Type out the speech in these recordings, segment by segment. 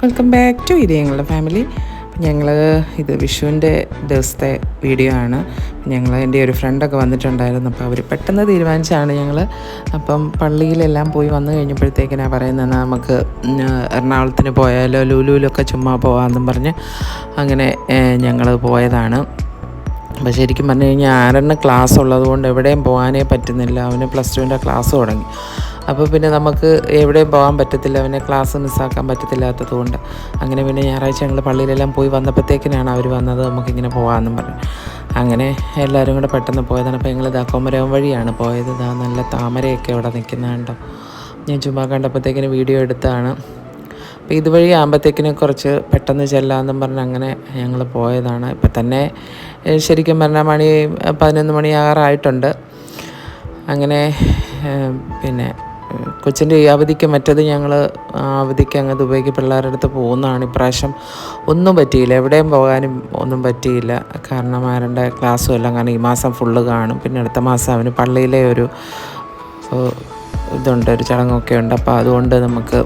Welcome back to ഇത് ഞങ്ങളുടെ family. ഞങ്ങൾ ഇത് വിഷുവിൻ്റെ ദിവസത്തെ വീഡിയോ ആണ്. എൻ്റെ ഒരു ഫ്രണ്ടൊക്കെ വന്നിട്ടുണ്ടായിരുന്നു. അപ്പോൾ അവർ പെട്ടെന്ന് തീരുമാനിച്ചാണ് ഞങ്ങൾ. അപ്പം പള്ളിയിലെല്ലാം പോയി വന്നു കഴിഞ്ഞപ്പോഴത്തേക്കിനാണ് പറയുന്നത് നമുക്ക് എറണാകുളത്തിന് പോയാലോ, ലുലുവിലൊക്കെ ചുമ്മാ പോകാമെന്നും പറഞ്ഞ് അങ്ങനെ ഞങ്ങൾ പോയതാണ്. അപ്പോൾ ശരിക്കും പറഞ്ഞു കഴിഞ്ഞാൽ ആരണ് ക്ലാസ് ഉള്ളതുകൊണ്ട് എവിടെയും പോകാനേ പറ്റുന്നില്ല. അവന് +2 ക്ലാസ് തുടങ്ങി. അപ്പോൾ പിന്നെ നമുക്ക് എവിടെയും പോകാൻ പറ്റത്തില്ല, അവനെ ക്ലാസ് മിസ്സാക്കാൻ പറ്റത്തില്ലാത്തത് കൊണ്ട്. അങ്ങനെ പിന്നെ ഞായറാഴ്ച ഞങ്ങൾ പള്ളിയിലെല്ലാം പോയി വന്നപ്പോഴത്തേക്കിനാണ് അവർ വന്നത് നമുക്കിങ്ങനെ പോകാമെന്നും പറഞ്ഞു. അങ്ങനെ എല്ലാവരും കൂടെ പെട്ടെന്ന് പോയതാണ്. അപ്പോൾ ഞങ്ങൾ കൊമരകം വഴിയാണ് പോയത്. നല്ല താമരയൊക്കെ അവിടെ നിൽക്കുന്നുണ്ടോ. ഞാൻ ചുമ്മാ കണ്ടപ്പോഴത്തേക്കിന് വീഡിയോ എടുത്താണ്. അപ്പോൾ ഇതുവഴി ആകുമ്പോഴത്തേക്കിന് കുറച്ച് പെട്ടെന്ന് ചെല്ലാമെന്നും പറഞ്ഞ് അങ്ങനെ ഞങ്ങൾ പോയതാണ്. ഇപ്പം തന്നെ ശരിക്കും പറഞ്ഞാൽ 11 മണിയാകാറായിട്ടുണ്ട്. അങ്ങനെ പിന്നെ കൊച്ചിൻ്റെ ഈ അവധിക്ക് മറ്റത് ഞങ്ങൾ അവധിക്ക് അങ്ങ് ദുബൈക്ക് പിള്ളേരുടെ അടുത്ത് പോകുന്നതാണ്. ഇപ്രാവശ്യം ഒന്നും പറ്റിയില്ല, എവിടെയും പോകാനും ഒന്നും പറ്റിയില്ല. കാരണം ആരുടെ ക്ലാസ്സും എല്ലാം കാരണം ഈ മാസം ഫുള്ള് കാണും. പിന്നെ അടുത്ത മാസം അവന് പള്ളിയിലെ ഒരു ഇതുണ്ട്, ഒരു ചടങ്ങൊക്കെ ഉണ്ട്. അപ്പോൾ അതുകൊണ്ട് നമുക്ക്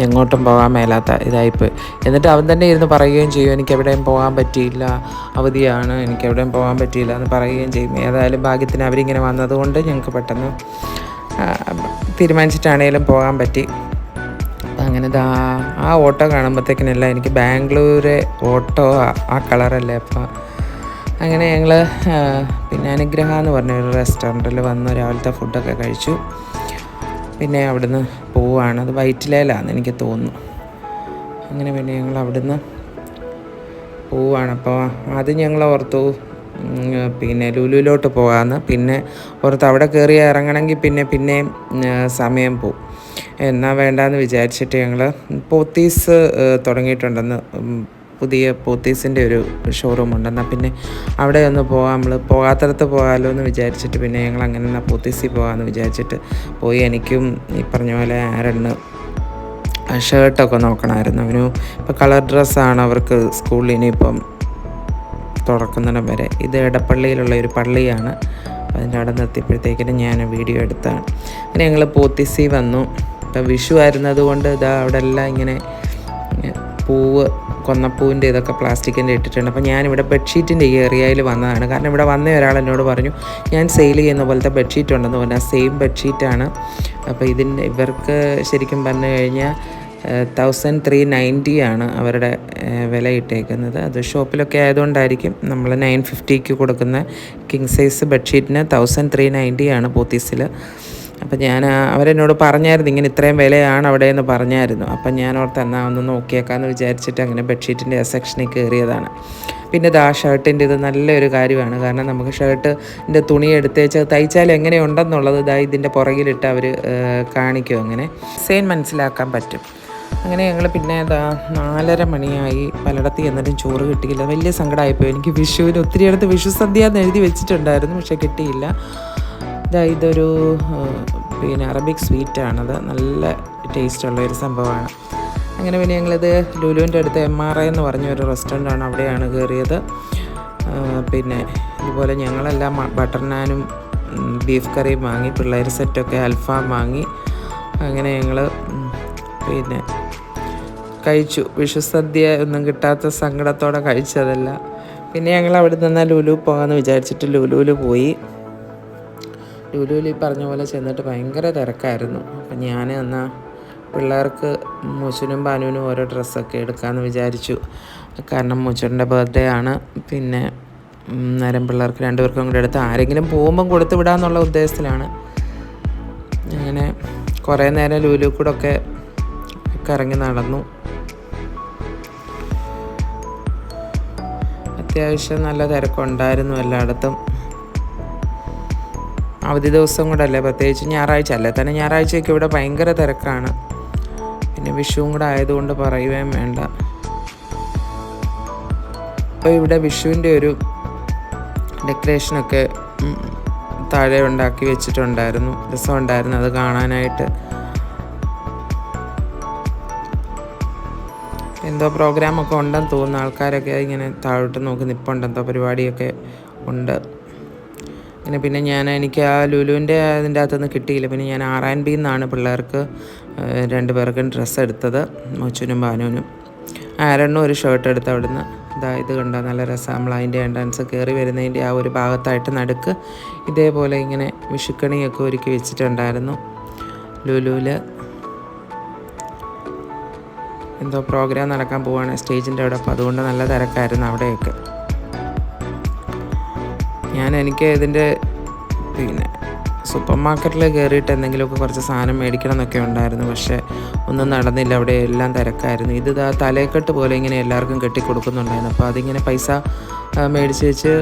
എങ്ങോട്ടും പോകാൻ മേലാത്ത ഇതായിപ്പോയി. എന്നിട്ട് അവൻ തന്നെ ഇരുന്ന് പറയുകയും ചെയ്യും, എനിക്കെവിടെയും പോകാൻ പറ്റിയില്ല, അവധിയാണ്, എനിക്കെവിടെയും പോകാൻ പറ്റിയില്ല എന്ന് പറയുകയും ചെയ്യും. ഏതായാലും ഭാഗ്യത്തിന് അവരിങ്ങനെ വന്നതുകൊണ്ട് ഞങ്ങൾക്ക് പെട്ടെന്ന് തീരുമാനിച്ചിട്ടാണേലും പോകാൻ പറ്റി. അപ്പം അങ്ങനെ ആ ഓട്ടോ കാണുമ്പോഴത്തേക്കിനല്ല എനിക്ക് ബാംഗ്ലൂരെ ഓട്ടോ ആ കളറല്ലേ. അപ്പോൾ അങ്ങനെ ഞങ്ങൾ പിന്നെ അനുഗ്രഹ എന്ന് പറഞ്ഞൊരു റെസ്റ്റോറൻറ്റിൽ വന്ന് രാവിലത്തെ ഫുഡൊക്കെ കഴിച്ചു. പിന്നെ അവിടുന്ന് പോവുകയാണ്. അത് വൈറ്റിലയിലാണെന്ന് എനിക്ക് തോന്നുന്നു. അങ്ങനെ പിന്നെ ഞങ്ങൾ അവിടുന്ന് പോവുകയാണ്. അപ്പോൾ ആദ്യം ഞങ്ങൾ ഓർത്തു പിന്നെ ലുലുവിലോട്ട് പോകാമെന്ന്. പിന്നെ ഓർത്ത് അവിടെ കയറി ഇറങ്ങണമെങ്കിൽ പിന്നെയും സമയം പോവും. എന്നാൽ വേണ്ടാന്ന് വിചാരിച്ചിട്ട് ഞങ്ങൾ പോത്തീസ് തുടങ്ങിയിട്ടുണ്ടെന്ന്, പുതിയ പോത്തീസിൻ്റെ ഒരു ഷോറൂം ഉണ്ടെന്നാൽ പിന്നെ അവിടെ ഒന്ന് പോകാം, നമ്മൾ പോകാത്തടത്ത് പോകാമല്ലോ എന്ന് വിചാരിച്ചിട്ട് പിന്നെ ഞങ്ങൾ അങ്ങനെ എന്നാൽ പോത്തീസിൽ പോകാമെന്ന് വിചാരിച്ചിട്ട് പോയി. എനിക്കും ഈ പറഞ്ഞ പോലെ ആരണ്ണ് ഷർട്ടൊക്കെ നോക്കണമായിരുന്നു. അവന് ഇപ്പോൾ കളർ ഡ്രസ്സാണ് അവർക്ക് സ്കൂളിൽ ഇനിയിപ്പം തുറക്കുന്നിടം വരെ. ഇത് എടപ്പള്ളിയിലുള്ള ഒരു പള്ളിയാണ്. അതിൻ്റെ അവിടെ നിർത്തിയപ്പോഴത്തേക്കിനും ഞാൻ വീഡിയോ എടുത്താണ്. അങ്ങനെ ഞങ്ങൾ പോത്തീസിൽ വന്നു. ഇപ്പം വിഷു ആയിരുന്നത് കൊണ്ട് അവിടെ എല്ലാം ഇങ്ങനെ പൂവ്, കൊന്നപ്പൂവിൻ്റെ ഇതൊക്കെ പ്ലാസ്റ്റിക്കിൻ്റെ ഇട്ടിട്ടുണ്ട്. അപ്പോൾ ഞാനിവിടെ ബെഡ്ഷീറ്റിൻ്റെ ഈ ഏരിയയിൽ വന്നതാണ്. കാരണം ഇവിടെ വന്ന ഒരാൾ എന്നോട് പറഞ്ഞു ഞാൻ സെയിൽ ചെയ്യുന്ന പോലത്തെ ബെഡ്ഷീറ്റ് ഉണ്ടെന്ന് പറഞ്ഞു. ആ സെയിം ബെഡ്ഷീറ്റാണ്. അപ്പോൾ ഇവർക്ക് ശരിക്കും പറഞ്ഞു കഴിഞ്ഞാൽ 1390 ആണ് അവരുടെ വില ഇട്ടേക്കുന്നത്. അത് ഷോപ്പിലൊക്കെ ആയതുകൊണ്ടായിരിക്കും. നമ്മൾ 950 കൊടുക്കുന്ന കിങ് സൈസ് ബെഡ്ഷീറ്റിന് 1390 ആണ് പോത്തീസിൽ. അപ്പം അവരെന്നോട് പറഞ്ഞായിരുന്നു ഇങ്ങനെ ഇത്രയും വിലയാണ് അവിടെ എന്ന് പറഞ്ഞായിരുന്നു. അപ്പം ഞാൻ ഓർത്ത് എന്നാൽ ഒന്ന് നോക്കിയേക്കാമെന്ന് വിചാരിച്ചിട്ട് അങ്ങനെ ബെഡ്ഷീറ്റിൻ്റെ സെക്ഷനിൽ കയറിയതാണ്. പിന്നെ ആ ഷർട്ടിൻ്റെ ഇത് നല്ലൊരു കാര്യമാണ്. കാരണം നമുക്ക് ഷർട്ടിൻ്റെ തുണി എടുത്തേച്ച് തയ്ച്ചാൽ എങ്ങനെയുണ്ടെന്നുള്ളത് ഇതിൻ്റെ പുറകിലിട്ട് അവർ കാണിക്കും. അങ്ങനെ സെയിം മനസ്സിലാക്കാൻ പറ്റും. അങ്ങനെ ഞങ്ങൾ പിന്നെ 4:30 മണിയായി. പലയിടത്ത് എന്നിട്ടും ചോറ് കിട്ടിയില്ല. വലിയ സങ്കടമായിപ്പോയി. എനിക്ക് വിഷുവിന് ഒത്തിരി അടുത്ത് വിഷു സദ്യ എന്ന് എഴുതി വെച്ചിട്ടുണ്ടായിരുന്നു, പക്ഷേ കിട്ടിയില്ല. ഇതൊരു പിന്നെ അറബിക് സ്വീറ്റാണത്, നല്ല ടേസ്റ്റുള്ളൊരു സംഭവമാണ്. അങ്ങനെ പിന്നെ ഞങ്ങളിത് ലുലുവിൻ്റെ അടുത്ത് MRI എന്ന് പറഞ്ഞൊരു റെസ്റ്റോറൻ്റാണ്, അവിടെയാണ് കയറിയത്. പിന്നെ ഇതുപോലെ ഞങ്ങളെല്ലാം ബട്ടർ നാനും ബീഫ് കറിയും വാങ്ങി, പിള്ളേർ സെറ്റൊക്കെ അൽഫാം വാങ്ങി. അങ്ങനെ ഞങ്ങൾ പിന്നെ കഴിച്ചു. വിഷു സദ്യ ഒന്നും കിട്ടാത്ത സങ്കടത്തോടെ കഴിച്ചതല്ല. പിന്നെ ഞങ്ങൾ അവിടെ നിന്ന് ലുലു പോകാമെന്ന് വിചാരിച്ചിട്ട് ലുലുവിൽ പോയി. ലുലുവിൽ ഈ പറഞ്ഞ പോലെ ചെന്നിട്ട് ഭയങ്കര തിരക്കായിരുന്നു. അപ്പം ഞാൻ എന്നാൽ പിള്ളേർക്ക് മുച്ചുനും ബാനുവിനും ഓരോ ഡ്രസ്സൊക്കെ എടുക്കാമെന്ന് വിചാരിച്ചു. കാരണം മുച്ചുൻ്റെ ബർത്ത്ഡേ ആണ്. പിന്നെ നേരം പിള്ളേർക്ക് 2 പേർക്കും കൂടെ എടുത്ത് ആരെങ്കിലും പോകുമ്പം കൊടുത്തു വിടാമെന്നുള്ള ഉദ്ദേശത്തിലാണ്. അങ്ങനെ കുറേ നേരം ലുലു കൂടെ ഒക്കെ കറങ്ങി നടന്നു. അത്യാവശ്യം നല്ല തിരക്കുണ്ടായിരുന്നു എല്ലായിടത്തും. അവധി ദിവസം കൂടെ അല്ലേ, പ്രത്യേകിച്ച് ഞായറാഴ്ച അല്ലേ തന്നെ. ഞായറാഴ്ചയൊക്കെ ഇവിടെ ഭയങ്കര തിരക്കാണ്. പിന്നെ വിഷുവും കൂടെ ആയതുകൊണ്ട് പറയുകയും വേണ്ട. അപ്പോൾ ഇവിടെ വിഷുവിൻ്റെ ഒരു ഡെക്കറേഷനൊക്കെ താഴെ ഉണ്ടാക്കി വെച്ചിട്ടുണ്ടായിരുന്നു. രസമുണ്ടായിരുന്നു അത് കാണാനായിട്ട്. എന്തോ പ്രോഗ്രാമൊക്കെ ഉണ്ടെന്ന് തോന്നുന്നു. ആൾക്കാരൊക്കെ ഇങ്ങനെ താഴോട്ട് നോക്കി നിൽപ്പുണ്ട്. എന്തോ പരിപാടിയൊക്കെ ഉണ്ട്. പിന്നെ എനിക്ക് ആ ലുലുവിൻ്റെ അതിൻ്റെ അകത്തുനിന്ന് കിട്ടിയില്ല. പിന്നെ ഞാൻ R&B നിന്നാണ് പിള്ളേർക്ക് 2 പേർക്കും ഡ്രസ്സ് എടുത്തത്, മൊച്ചുനും ബാനുവിനും. ആരണ്ണും ഒരു ഷർട്ട് എടുത്ത് അവിടുന്ന്. ഇത് കണ്ട നല്ല രസം. നമ്മൾ അതിൻ്റെ എൻട്രൻസ് കയറി വരുന്നതിൻ്റെ ആ ഒരു ഭാഗത്തായിട്ട് നടുക്ക് ഇതേപോലെ ഇങ്ങനെ വിഷുക്കണിയൊക്കെ ഒരുക്കി വെച്ചിട്ടുണ്ടായിരുന്നു. ലുലുവിൽ എന്തോ പ്രോഗ്രാം നടക്കാൻ പോവുകയാണ് സ്റ്റേജിൻ്റെ അവിടെ. അപ്പോൾ അതുകൊണ്ട് നല്ല തിരക്കായിരുന്നു അവിടെയൊക്കെ. എനിക്ക് ഇതിൻ്റെ സൂപ്പർ മാർക്കറ്റിൽ കയറിയിട്ട് എന്തെങ്കിലുമൊക്കെ കുറച്ച് സാധനം മേടിക്കണം എന്നൊക്കെ ഉണ്ടായിരുന്നു. പക്ഷേ ഒന്നും നടന്നില്ല, അവിടെ എല്ലാം തിരക്കായിരുന്നു. ഇത് തലയെക്കെട്ട് പോലെ ഇങ്ങനെ എല്ലാവർക്കും കെട്ടിക്കൊടുക്കുന്നുണ്ടായിരുന്നു. അപ്പോൾ അതിങ്ങനെ പൈസ മേടിച്ച് വെച്ച്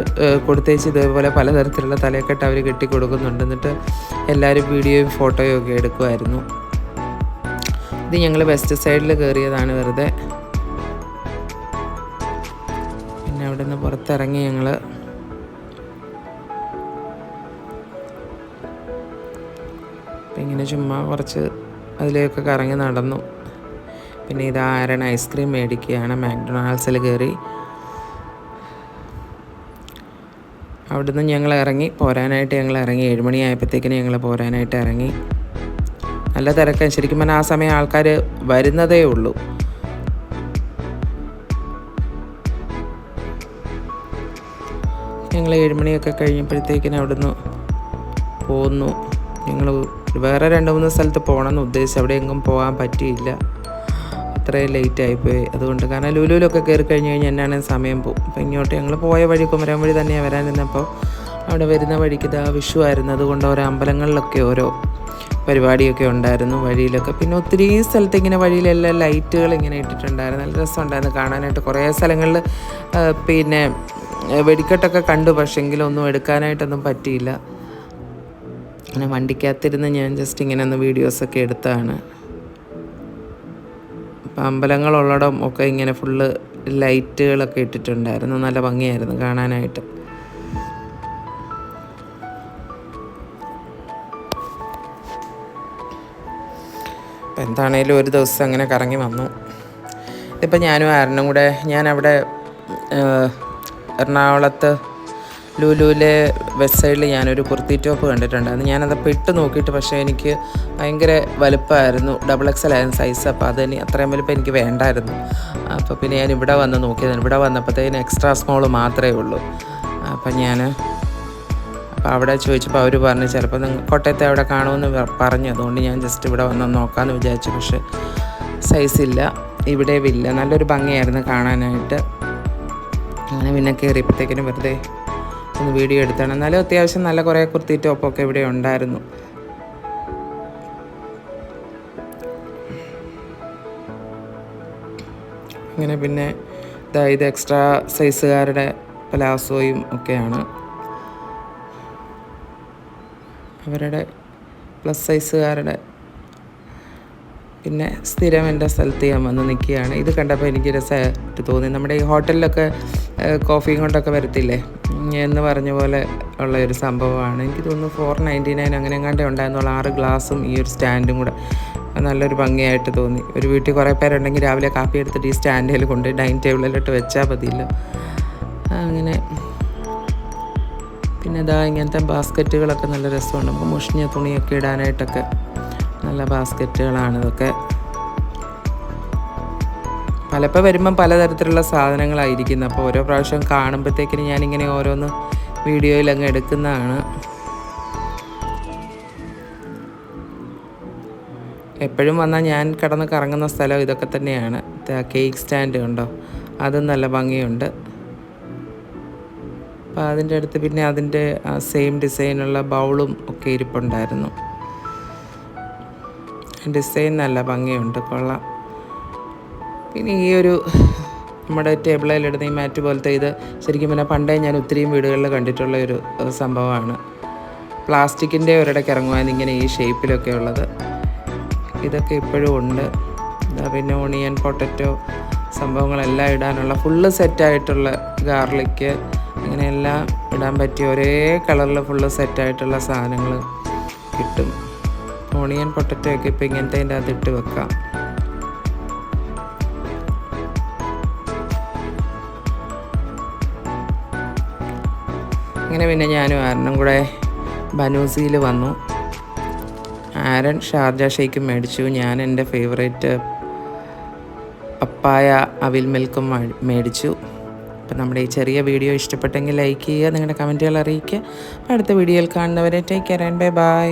കൊടുത്തേച്ച് ഇതേപോലെ പലതരത്തിലുള്ള തലയെക്കെട്ട് അവർ കെട്ടിക്കൊടുക്കുന്നുണ്ട്. എന്നിട്ട് എല്ലാവരും വീഡിയോയും ഫോട്ടോയും ഒക്കെ എടുക്കുമായിരുന്നു. ഇത് ഞങ്ങൾ വെസ്റ്റ് സൈഡിൽ കയറിയതാണ് വെറുതെ. പിന്നെ അവിടെ നിന്ന് പുറത്തിറങ്ങി ഞങ്ങൾ ഇങ്ങനെ ചുമ്മാ കുറച്ച് അതിലേക്ക് കറങ്ങി നടന്നു. പിന്നെ ഇത് ആരൻ ഐസ്ക്രീം മേടിക്കുകയാണ്. മാക്ഡൊണാൾഡ്സിൽ കയറി അവിടുന്ന് ഞങ്ങൾ ഇറങ്ങി പോരാനായിട്ട് 7 മണിയായപ്പോഴത്തേക്കിന് ഞങ്ങൾ പോരാനായിട്ട് ഇറങ്ങി. നല്ല തിരക്കാണ് ശരിക്കും പറഞ്ഞാൽ. ആ സമയം ആൾക്കാർ വരുന്നതേ ഉള്ളൂ. ഞങ്ങൾ 7 മണിയൊക്കെ കഴിഞ്ഞപ്പോഴത്തേക്കിന് അവിടുന്ന് പോന്നു. ഞങ്ങൾ വേറെ 2-3 സ്ഥലത്ത് പോകണമെന്ന് ഉദ്ദേശിച്ച് അവിടെ എങ്ങും പോകാൻ പറ്റിയില്ല, അത്രയും ലേറ്റായിപ്പോയി. അതുകൊണ്ട് കാരണം ലുലുവിലൊക്കെ കയറി കഴിഞ്ഞ് എന്നാണ് സമയം പോകും. അപ്പോൾ ഇങ്ങോട്ട് ഞങ്ങൾ പോയ വഴി കുമരൻ വഴി തന്നെയാണ് വരാനിരുന്നപ്പോൾ അവിടെ വരുന്ന വഴിക്ക് വിഷു ആയിരുന്നു. അതുകൊണ്ട് ഓരോ അമ്പലങ്ങളിലൊക്കെ ഓരോ പരിപാടിയൊക്കെ ഉണ്ടായിരുന്നു വഴിയിലൊക്കെ. പിന്നെ ഒത്തിരി സ്ഥലത്ത് ഇങ്ങനെ വഴിയിലെല്ലാം ലൈറ്റുകൾ ഇങ്ങനെ ഇട്ടിട്ടുണ്ടായിരുന്നു. നല്ല രസമുണ്ടായിരുന്നു കാണാനായിട്ട്. കുറേ സ്ഥലങ്ങളിൽ വെടിക്കെട്ടൊക്കെ കണ്ടു, പക്ഷെങ്കിലും ഒന്നും എടുക്കാനായിട്ടൊന്നും പറ്റിയില്ല. അങ്ങനെ വണ്ടിക്കകത്തിരുന്ന് ഞാൻ ജസ്റ്റ് ഇങ്ങനെ ഒന്ന് വീഡിയോസൊക്കെ എടുത്താണ്. അപ്പം അമ്പലങ്ങളുള്ളിടം ഒക്കെ ഇങ്ങനെ ഫുള്ള് ലൈറ്റുകളൊക്കെ ഇട്ടിട്ടുണ്ടായിരുന്നു. നല്ല ഭംഗിയായിരുന്നു കാണാനായിട്ട്. അപ്പം എന്താണേലും ഒരു ദിവസം അങ്ങനെ കറങ്ങി വന്നു. ഇതിപ്പോൾ ഞാനും ആരനും കൂടെ ഞാനവിടെ എറണാകുളത്ത് ലുലുവിലെ വെസ്റ്റ് സൈഡിൽ ഞാനൊരു കുർത്തി ടോപ്പ് കണ്ടിട്ടുണ്ടായിരുന്നു. ഞാനതപ്പോൾ ഇട്ട് നോക്കിയിട്ട്, പക്ഷേ എനിക്ക് ഭയങ്കര വലുപ്പമായിരുന്നു, XXL ആയിരുന്നു സൈസ്. അപ്പോൾ അതിന് അത്രയും വലുപ്പം എനിക്ക് വേണ്ടായിരുന്നു. അപ്പോൾ പിന്നെ ഞാൻ ഇവിടെ വന്ന് നോക്കിയതാണ്. ഇവിടെ വന്നപ്പോഴത്തേന് എക്സ്ട്രാ സ്മോൾ മാത്രമേ ഉള്ളൂ. അപ്പോൾ അവിടെ ചോദിച്ചപ്പോൾ അവർ പറഞ്ഞു ചിലപ്പോൾ നിങ്ങൾ കോട്ടയത്തെ അവിടെ കാണുമെന്ന് പറഞ്ഞു. അതുകൊണ്ട് ഞാൻ ജസ്റ്റ് ഇവിടെ വന്ന് നോക്കാമെന്ന് വിചാരിച്ചു. പക്ഷേ സൈസില്ല, ഇവിടെയും ഇല്ല. നല്ലൊരു ഭംഗിയായിരുന്നു കാണാനായിട്ട്. അങ്ങനെ പിന്നെ കയറിയപ്പോഴത്തേക്കിനും വെറുതെ ഒന്ന് വീഡിയോ എടുത്താണ്. എന്നാലും അത്യാവശ്യം നല്ല കുറേ കുർത്തി ടോപ്പൊക്കെ ഇവിടെ ഉണ്ടായിരുന്നു. അങ്ങനെ പിന്നെ ഇത് എക്സ്ട്രാ സൈസുകാരുടെ പലാസോയും ഒക്കെയാണ്. അവരുടെ പ്ലസ് സൈസുകാരുടെ. പിന്നെ സ്ഥിരം എൻ്റെ സ്ഥലത്ത് ഞാൻ വന്ന് നിൽക്കുകയാണ്. ഇത് കണ്ടപ്പോൾ എനിക്ക് രസമായിട്ട് തോന്നി. നമ്മുടെ ഈ ഹോട്ടലിലൊക്കെ കോഫിയും കൊണ്ടൊക്കെ വരത്തില്ലേ എന്ന് പറഞ്ഞ പോലെ ഉള്ള ഒരു സംഭവമാണ്. എനിക്ക് തോന്നുന്നു 499 അങ്ങനെ എങ്ങാണ്ടേ ഉണ്ടായിരുന്നുള്ള 6 ഗ്ലാസും ഈ ഒരു സ്റ്റാൻഡും കൂടെ. നല്ലൊരു ഭംഗിയായിട്ട് തോന്നി. ഒരു വീട്ടിൽ കുറേ പേരുണ്ടെങ്കിൽ രാവിലെ കാപ്പി എടുത്തിട്ട് ഈ സ്റ്റാൻഡിൽ കൊണ്ട് ഡൈനിങ് ടേബിളിലിട്ട് വെച്ചാൽ മതിയല്ലോ. അങ്ങനെ പിന്നെ ഇങ്ങനത്തെ ബാസ്ക്കറ്റുകളൊക്കെ നല്ല രസമുണ്ട്. നമുക്ക് മുഷിഞ്ഞ തുണിയൊക്കെ ഇടാനായിട്ടൊക്കെ നല്ല ബാസ്ക്കറ്റുകളാണ് ഇതൊക്കെ. പലപ്പോൾ വരുമ്പം പലതരത്തിലുള്ള സാധനങ്ങളായിരിക്കുന്നത്. അപ്പോൾ ഓരോ പ്രാവശ്യം കാണുമ്പോഴത്തേക്കിന് ഞാനിങ്ങനെ ഓരോന്ന് വീഡിയോയിൽ അങ്ങ് എടുക്കുന്നതാണ്. എപ്പോഴും വന്നാൽ ഞാൻ കിടന്ന് കറങ്ങുന്ന സ്ഥലം ഇതൊക്കെ തന്നെയാണ്. കേക്ക് സ്റ്റാൻഡ് കണ്ടോ, അതും നല്ല ഭംഗിയുണ്ട്. അപ്പോൾ അതിൻ്റെ അടുത്ത് പിന്നെ അതിൻ്റെ സെയിം ഡിസൈനുള്ള ബൗളും ഒക്കെ ഇരിപ്പുണ്ടായിരുന്നു. ഡിസൈൻ നല്ല ഭംഗിയുണ്ട്, കൊള്ളാം. പിന്നെ ഈ ഒരു നമ്മുടെ ടേബിളിലിടുന്ന ഈ മാറ്റ് പോലത്തെ ഇത് ശരിക്കും പിന്നെ പണ്ടേ ഞാൻ ഒത്തിരിയും വീടുകളിൽ കണ്ടിട്ടുള്ള ഒരു സംഭവമാണ്. പ്ലാസ്റ്റിക്കിൻ്റെ ഒരിടയ്ക്ക് ഇറങ്ങുവാൻ ഇങ്ങനെ ഈ ഷേപ്പിലൊക്കെ ഉള്ളത്. ഇതൊക്കെ ഇപ്പോഴും ഉണ്ട്. പിന്നെ ഓണിയൻ പൊട്ടറ്റോ സംഭവങ്ങളെല്ലാം ഇടാനുള്ള ഫുള്ള് സെറ്റായിട്ടുള്ള ഗാർലിക്ക് അങ്ങനെയെല്ലാം ഇടാൻ പറ്റിയ ഒരേ കളറിൽ ഫുള്ള് സെറ്റായിട്ടുള്ള സാധനങ്ങൾ കിട്ടും. ഓണിയൻ പൊട്ടറ്റോ ഒക്കെ ഇപ്പോൾ ഇങ്ങനത്തെ അതിൻ്റെ അകത്തിട്ട് വെക്കാം. അങ്ങനെ പിന്നെ ഞാനും ആരനും കൂടെ ബനൂസിയിൽ വന്നു. ആരൻ ഷാർജ ഷേക്കും മേടിച്ചു. ഞാൻ എൻ്റെ ഫേവറേറ്റ് പപ്പായ അവിൽ മിൽക്കും മേടിച്ചു. അപ്പം നമ്മുടെ ഈ ചെറിയ വീഡിയോ ഇഷ്ടപ്പെട്ടെങ്കിൽ ലൈക്ക് ചെയ്യുക, നിങ്ങളുടെ കമൻറ്റുകൾ അറിയിക്കുക. അടുത്ത വീഡിയോയിൽ കാണുന്നവരെ take care and bye bye.